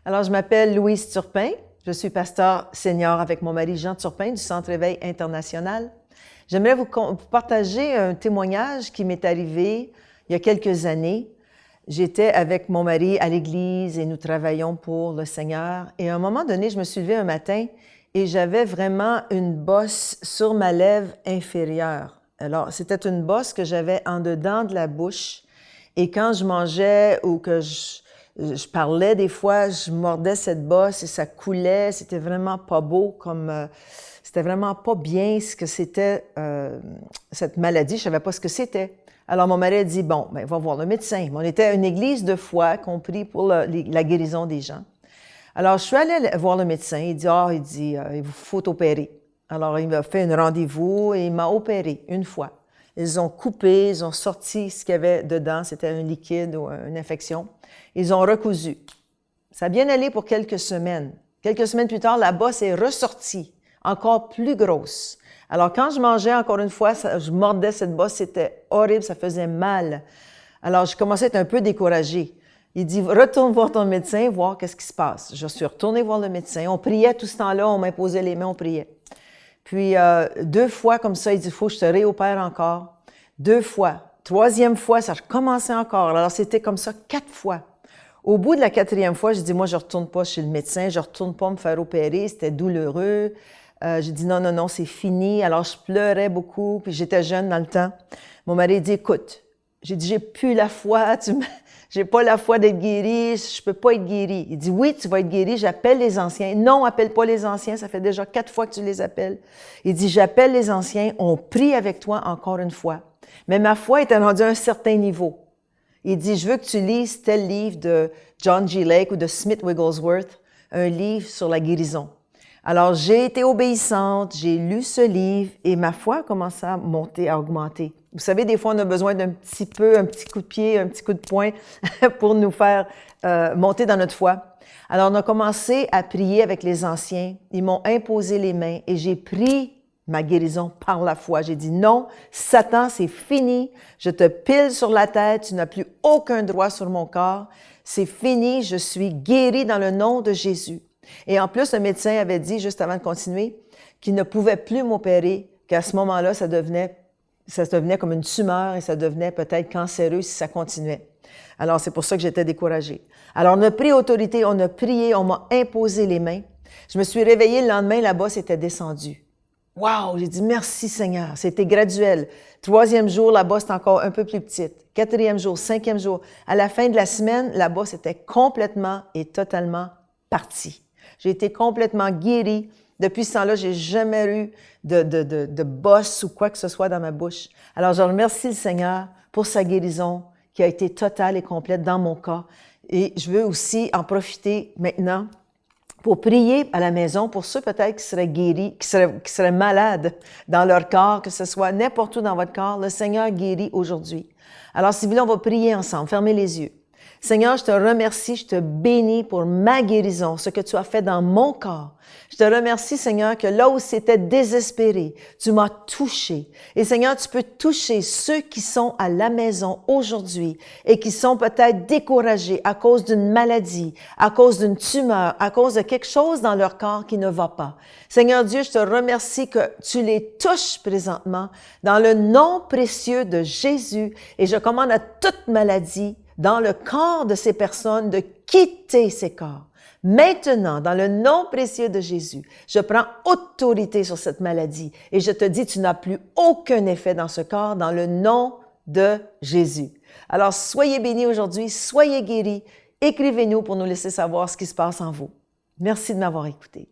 Alors, je m'appelle Louise Turpin. Je suis pasteur senior avec mon mari Jean Turpin du Centre Éveil International. J'aimerais vous partager un témoignage qui m'est arrivé il y a quelques années. J'étais avec mon mari à l'église et nous travaillons pour le Seigneur. Et à un moment donné, je me suis levée un matin et j'avais vraiment une bosse sur ma lèvre inférieure. Alors, c'était une bosse que j'avais en dedans de la bouche. Et quand je mangeais ou que je parlais des fois, je mordais cette bosse et ça coulait. C'était vraiment pas beau, c'était vraiment pas bien ce que c'était cette maladie. Je savais pas ce que c'était. Alors mon mari a dit bon, ben va voir le médecin. On était à une église de foi qu'on prie pour la guérison des gens. Alors je suis allée voir le médecin. Il dit il vous faut opérer. Alors il m'a fait un rendez-vous et il m'a opéré une fois. Ils ont coupé, ils ont sorti ce qu'il y avait dedans, c'était un liquide ou une infection. Ils ont recousu. Ça a bien allé pour quelques semaines. Quelques semaines plus tard, la bosse est ressortie, encore plus grosse. Alors, quand je mangeais, encore une fois, je mordais cette bosse, c'était horrible, ça faisait mal. Alors, je commençais à être un peu découragée. Il dit, retourne voir ton médecin, voir qu'est-ce qui se passe. Je suis retournée voir le médecin. On priait tout ce temps-là, on m'imposait les mains, on priait. Puis, 2 fois comme ça, il dit, il faut que je te réopère encore. 2 fois. 3e fois, ça recommençait encore. Alors, c'était comme ça 4 fois. Au bout de la 4e fois, j'ai dit, moi, je ne retourne pas chez le médecin, je ne retourne pas me faire opérer, c'était douloureux. J'ai dit, non, c'est fini. Alors, je pleurais beaucoup, puis j'étais jeune dans le temps. Mon mari dit, écoute, j'ai dit, j'ai plus la foi, j'ai pas la foi d'être guérie, je peux pas être guérie. Il dit, oui, tu vas être guérie, j'appelle les anciens. Non, appelle pas les anciens, ça fait déjà 4 fois que tu les appelles. Il dit, j'appelle les anciens, on prie avec toi encore une fois. Mais ma foi était rendue à un certain niveau. Il dit, je veux que tu lises tel livre de John G. Lake ou de Smith Wigglesworth, un livre sur la guérison. Alors, j'ai été obéissante, j'ai lu ce livre et ma foi a commencé à monter, à augmenter. Vous savez, des fois, on a besoin d'un petit peu, un petit coup de pied, un petit coup de poing pour nous faire monter dans notre foi. Alors, on a commencé à prier avec les anciens. Ils m'ont imposé les mains et j'ai pris ma guérison par la foi. J'ai dit non, Satan, c'est fini. Je te pile sur la tête. Tu n'as plus aucun droit sur mon corps. C'est fini. Je suis guérie dans le nom de Jésus. Et en plus, le médecin avait dit, juste avant de continuer, qu'il ne pouvait plus m'opérer, qu'à ce moment-là, ça devenait comme une tumeur et ça devenait peut-être cancéreux si ça continuait. Alors, c'est pour ça que j'étais découragée. Alors, on a pris autorité, on a prié, on m'a imposé les mains. Je me suis réveillée le lendemain, la bosse était descendue. Wow! J'ai dit merci Seigneur. C'était graduel. 3e jour, la bosse était encore un peu plus petite. 4e jour, 5e jour. À la fin de la semaine, la bosse était complètement et totalement partie. J'ai été complètement guérie. Depuis ce temps-là, j'ai jamais eu de bosse ou quoi que ce soit dans ma bouche. Alors, je remercie le Seigneur pour sa guérison qui a été totale et complète dans mon cas. Et je veux aussi en profiter maintenant pour prier à la maison pour ceux peut-être qui seraient guéris, qui seraient malades dans leur corps, que ce soit n'importe où dans votre corps, le Seigneur guérit aujourd'hui. Alors, si vous voulez, on va prier ensemble. Fermez les yeux. Seigneur, je te remercie, je te bénis pour ma guérison, ce que tu as fait dans mon corps. Je te remercie, Seigneur, que là où c'était désespéré, tu m'as touché. Et Seigneur, tu peux toucher ceux qui sont à la maison aujourd'hui et qui sont peut-être découragés à cause d'une maladie, à cause d'une tumeur, à cause de quelque chose dans leur corps qui ne va pas. Seigneur Dieu, je te remercie que tu les touches présentement dans le nom précieux de Jésus et je commande à toute maladie dans le corps de ces personnes de quitter ces corps. Maintenant, dans le nom précieux de Jésus, je prends autorité sur cette maladie et je te dis, tu n'as plus aucun effet dans ce corps dans le nom de Jésus. Alors, soyez bénis aujourd'hui, soyez guéris. Écrivez-nous pour nous laisser savoir ce qui se passe en vous. Merci de m'avoir écouté.